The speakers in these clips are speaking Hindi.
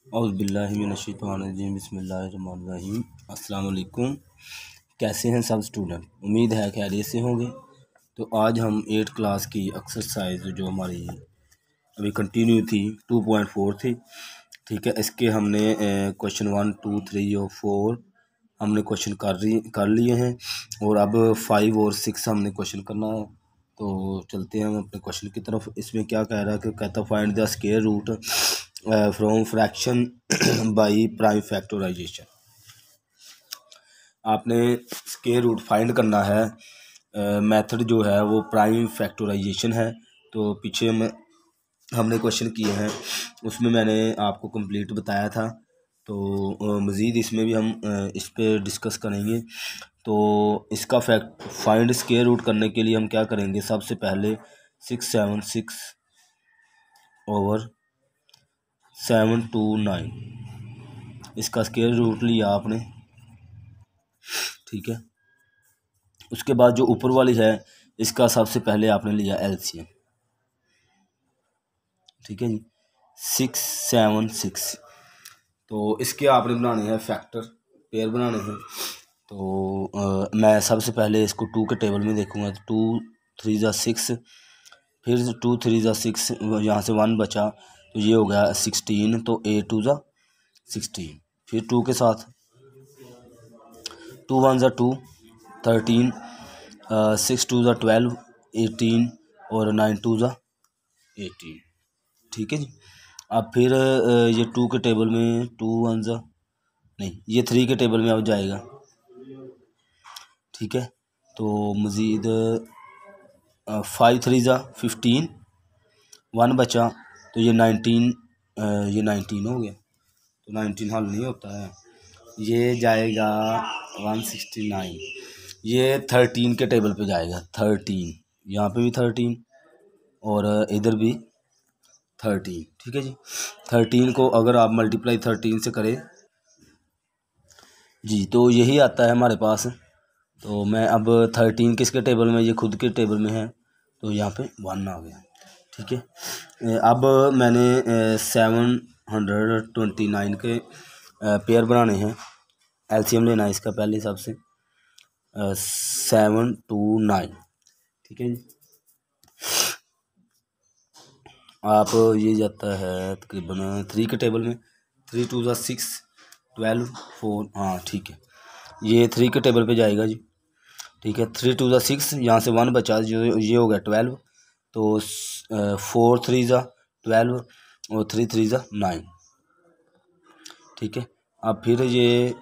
औज़ुबिल्लाहिमिनश्शैतानिर्रजीम बिस्मिल्लाहिर्रहमानिर्रहीम। अस्सलाम वालेकुम। कैसे हैं सब स्टूडेंट? उम्मीद है खैरियत से होंगे। तो आज हम 8 क्लास की एक्सरसाइज जो हमारी अभी कंटिन्यू थी 2.4 थी, ठीक है। इसके हमने क्वेश्चन 1, 2, 3 और 4 हमने क्वेश्चन कर लिए हैं और अब 5 और 6 हमने क्वेश्चन करना है। तो चलते हैं हम अपने क्वेश्चन की तरफ। इसमें क्या कह रहा है कि कहता find the square root from fraction by prime factorisation. आपने स्क्वायर रूट फाइंड करना है। मेथड जो है वो प्राइम फैक्टराइजेशन है। तो पीछे हमने क्वेश्चन किए हैं, उसमें मैंने आपको कंप्लीट बताया था। तो मज़ीद इसमें भी हम इस पर डिस्कस करेंगे। तो इसका फाइंड स्क्वायर रूट करने के लिए हम क्या करेंगे? सबसे पहले 676/729 इसका स्क्वायर रूट लिया आपने, ठीक है। उसके बाद जो ऊपर वाली है इसका सबसे पहले आपने लिया एलसीएम, ठीक है जी, 676। तो इसके आपने बनाने हैं फैक्टर, पेयर बनाने हैं। तो मैं सबसे पहले इसको 2 के टेबल में देखूंगा। तो 2 3 ज़ा 6, फिर 2 3 ज़ा 6, यहाँ से 1 बचा तो ये हो गया 16। तो 8 2 ज़ा 16, फिर 2 के साथ 2 1 ज़ा 2 13, 6 2 ज़ा 12 18 और 9 2 ज़ा 18, ठीक है जी। अब फिर ये 2 के टेबल में 2 1 ज़ा नहीं, ये 3 के टेबल में अब जाएगा, ठीक है। तो मज़ीद 5 3 ज़ा 15, 1 बचा तो ये 19, ये 19 हो गया। तो 19 हल नहीं होता है, ये जाएगा 169। ये 13 के टेबल पे जाएगा, 13, यहाँ पे भी 13 और इधर भी 13, ठीक है जी। 13 को अगर आप मल्टीप्लाई 13 से करें जी तो यही आता है हमारे पास। तो मैं अब 13 किसके टेबल में? ये खुद के टेबल में है, तो यहाँ पे 1 आ गया, ठीक है। अब मैंने 729 के पेयर बनाने हैं। एलसीएम लेना है इसका पहले सबसे, 729, ठीक है जी। आप ये जाता है तकरीबन 3 के टेबल में, 3 2 ज़ा 6 12 4, हाँ ठीक है, ये 3 के टेबल पे जाएगा जी, ठीक है। 3 2 ज़ा 6, यहाँ से 1 बचा जो ये हो गया 12। तो 4 3 ज़ा 12 और 3 3 ज़ा 9, ठीक है। अब फिर ये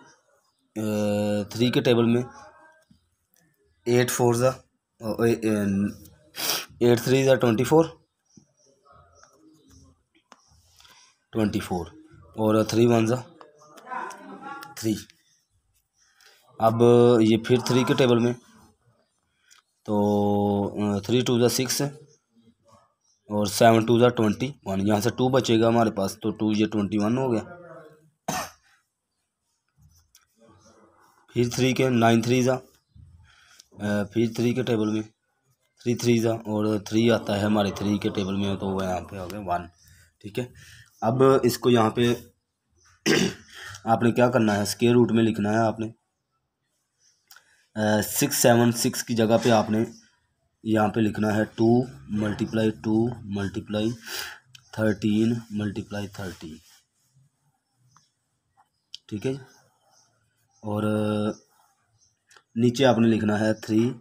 3 के टेबल में 8 4 ज़ा 8 3 ज़ा 24 और 3 1 ज़ा 3। अब ये फिर 3 के टेबल में, तो 3 2 ज़ा 6 और 7 2 ज़ा 21, यहाँ से 2 बचेगा हमारे पास, तो 2 ये 21 हो गया। फिर 3 के 9 3 ज़ा, फिर 3 के टेबल में 3 3 ज़ा और 3 आता है हमारे 3 के टेबल में, तो वह यहाँ पे हो गया 1, ठीक है। अब इसको यहाँ पे आपने क्या करना है? स्क्वायर रूट में लिखना है आपने। 676 की जगह पे आपने यहाँ पे लिखना है 2 × 2 × 13 × 13, ठीक है। और नीचे आपने लिखना है 3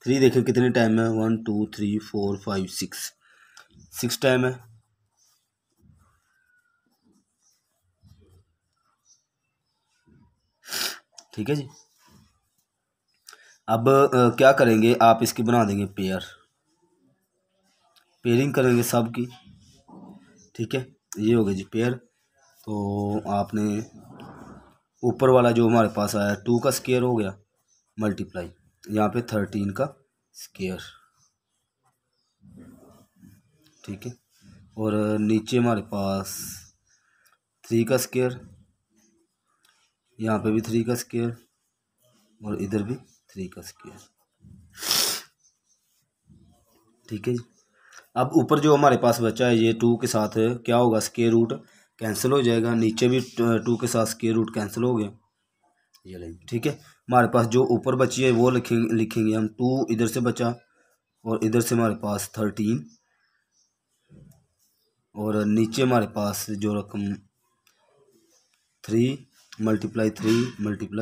देखिए कितने टाइम है, 1 2 3 4 5 6 टाइम है, ठीक है जी। अब क्या करेंगे? आप इसकी बना देंगे पेयरिंग करेंगे सब की, ठीक है। ये हो गया जी पेयर। तो आपने ऊपर वाला जो हमारे पास आया 2 का स्क्वायर हो गया मल्टीप्लाई यहाँ पे 13 का स्क्वायर, ठीक है। और नीचे हमारे पास 3 का स्क्वायर, यहाँ पे भी 3 का स्क्वायर और इधर भी 3 का स्क्वायर, ठीक है जी। अब ऊपर जो हमारे पास बचा है ये 2 के साथ क्या होगा? स्क्वायर रूट कैंसिल हो जाएगा, नीचे भी 2 के साथ स्क्वायर रूट कैंसिल हो गया, ये लेंगे। ठीक है, हमारे पास जो ऊपर बची है वो लिखेंगे हम 2 इधर से बचा और इधर से हमारे पास 13 और नीचे हमारे पास जो रकम 3 मल्टीप्लाई 3।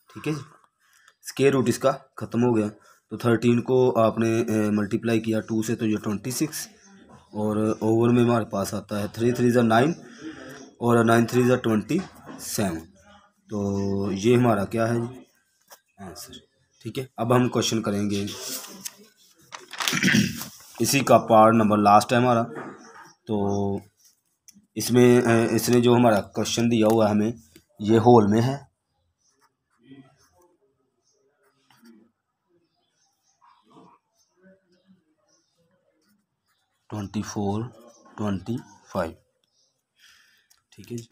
ठीक है जी, स्क्वायर रूट इसका ख़त्म हो गया। तो 13 को आपने मल्टीप्लाई किया 2 से तो ये 26 और ओवर में हमारे पास आता है 3 3 9 और 9 3 27। तो ये हमारा क्या है जी आंसर। ठीक है, अब हम क्वेश्चन करेंगे इसी का पार्ट नंबर लास्ट है हमारा। तो इसमें इसने जो हमारा क्वेश्चन दिया हुआ है हमें ये होल में है। ट्वेंटी 25। ठीक है जी,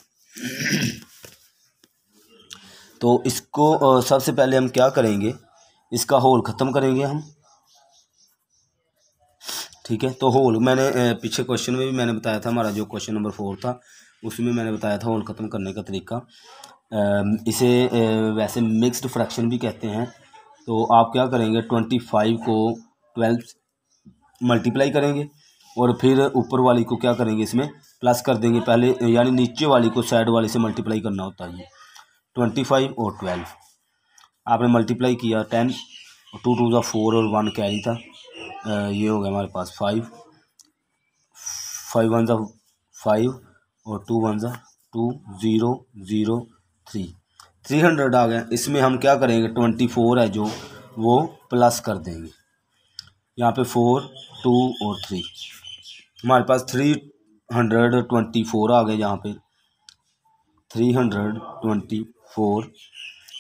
तो इसको सबसे पहले हम क्या करेंगे, इसका होल ख़त्म करेंगे हम। ठीक है, तो होल मैंने पीछे क्वेश्चन में भी मैंने बताया था, हमारा जो क्वेश्चन नंबर 4 था उसमें मैंने बताया था होल ख़त्म करने का तरीका। इसे वैसे मिक्स्ड फ्रैक्शन भी कहते हैं। तो आप क्या करेंगे 25 को 12 मल्टीप्लाई करेंगे और फिर ऊपर वाली को क्या करेंगे इसमें प्लस कर देंगे पहले, यानी नीचे वाली को साइड वाली से मल्टीप्लाई करना होता है। 25 और 12 आपने मल्टीप्लाई किया 10 और 2 2 4 और 1 कैरी था, ये हो गया हमारे पास 5 1 5 और 2 1 2 0 0 3 300 आ गया। इसमें हम क्या करेंगे 24 है जो वो प्लस कर देंगे, यहाँ पे 4 2 और 3 हमारे पास 324 आ गए, यहाँ पे 324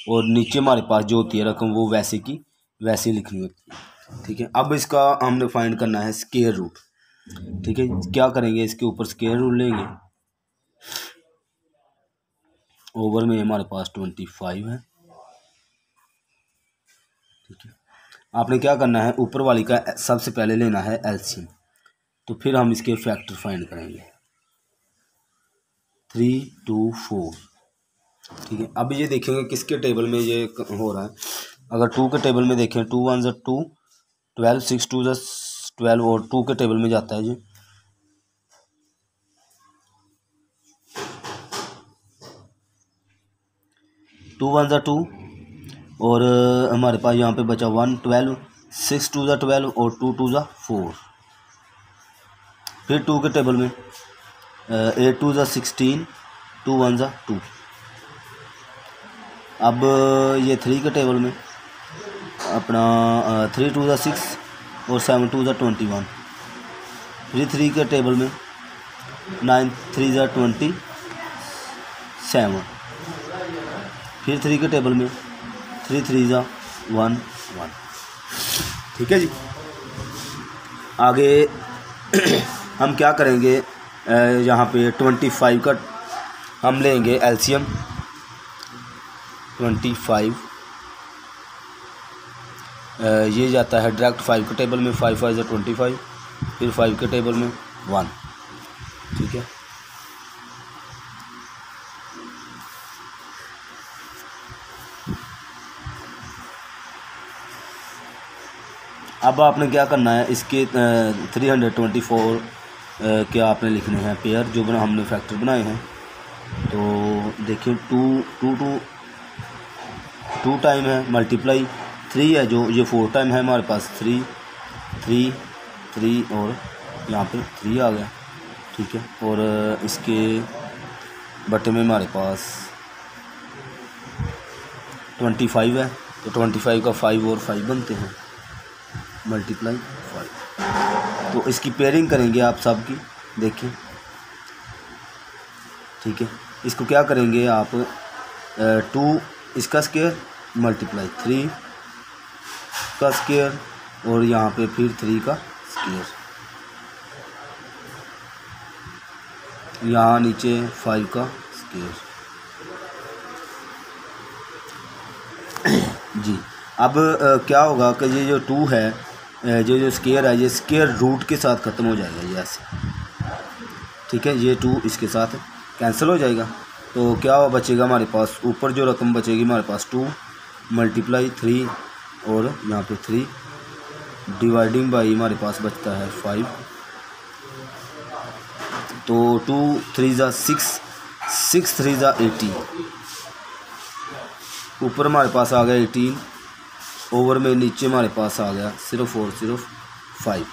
और नीचे हमारे पास जो होती है रकम वो वैसे की वैसे लिखनी होती है। ठीक है, अब इसका हमने फाइंड करना है स्क्वायर रूट। ठीक है, क्या करेंगे इसके ऊपर स्क्वायर रूट लेंगे, ओवर में हमारे पास 25 है। ठीक है, आपने क्या करना है ऊपर वाली का सबसे पहले लेना है एलसीएम, तो फिर हम इसके फैक्टर फाइंड करेंगे 3 2 4। ठीक है, अब ये देखेंगे किसके टेबल में ये हो रहा है। अगर 2 के टेबल में देखें 2 1 2 12 6 2 12 और 2 के टेबल में जाता है जी। टू 1 2 और हमारे पास यहाँ पे बचा 1 12 6 2 12 और 2 2 4। फिर 2 के टेबल में 8 2 16 2 1 2। अब ये 3 के टेबल में अपना 3 2 6 और 7 2 21। फिर 3 के टेबल में 9 3 27। फिर 3 के टेबल में 3 3 1 1। ठीक है जी, आगे हम क्या करेंगे, यहाँ पे 25 का हम लेंगे एलसीएम 25। ये जाता है डायरेक्ट 5 के टेबल में, 5 5 25। फिर 5 के टेबल में 1। ठीक है, अब आपने क्या करना है इसके 324 के आपने लिखने हैं पेयर जो हमने फैक्टर बनाए हैं। तो देखिए 2 टाइम है मल्टीप्लाई 3 है जो ये 4 टाइम है हमारे पास 3 3 3 और यहाँ पे 3 आ गया। ठीक है, और इसके बटे में हमारे पास 25 है, तो 25 का 5 और 5 बनते हैं मल्टीप्लाई 5। तो इसकी पेयरिंग करेंगे आप सब की, देखिए। ठीक है, इसको क्या करेंगे आप 2 इसका स्क्वायर मल्टीप्लाई 3 का स्क्वायर और यहाँ पे फिर 3 का स्क्वायर, यहाँ नीचे 5 का स्क्वायर। जी, अब क्या होगा कि ये जो 2 है जो स्क्वायर है ये स्क्वायर रूट के साथ ख़त्म हो जाएगा ये ऐसे। ठीक है, ये 2 इसके साथ कैंसिल हो जाएगा। तो क्या बचेगा हमारे पास, ऊपर जो रकम बचेगी हमारे पास 2 मल्टीप्लाई 3 और यहाँ पे 3 डिवाइडिंग बाई हमारे पास बचता है 5। तो 2 3 ज़ा 6, 6 3 ज़ा 18, ऊपर हमारे पास आ गया 18, ओवर में नीचे हमारे पास आ गया सिर्फ और सिर्फ 5।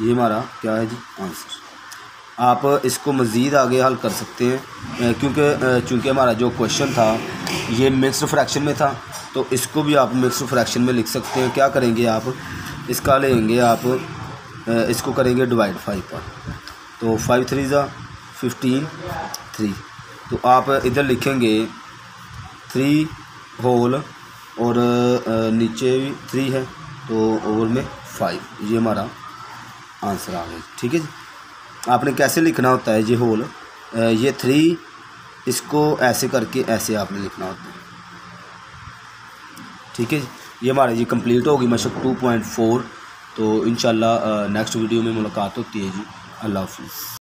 ये हमारा क्या है जी, आंसर। आप इसको मज़ीद आगे हल कर सकते हैं चूँकि हमारा जो क्वेश्चन था ये मिक्स्ड फ्रैक्शन में था, तो इसको भी आप मिक्स्ड फ्रैक्शन में लिख सकते हैं। क्या करेंगे आप, इसका लेंगे आप, इसको करेंगे डिवाइड 5 पर। तो 5 3 ज़ा 15 3, तो आप इधर लिखेंगे 3 होल और नीचे भी 3 है, तो ओवर में 5। ये हमारा आंसर आ गया। ठीक है जी, आपने कैसे लिखना होता है ये होल, ये 3 इसको ऐसे करके ऐसे आपने लिखना होता है। ठीक है जी, ये हमारा ये कंप्लीट होगी मशक 2.4। तो इंशाल्लाह नेक्स्ट वीडियो में मुलाकात होती है जी। अल्लाह हाफिज़।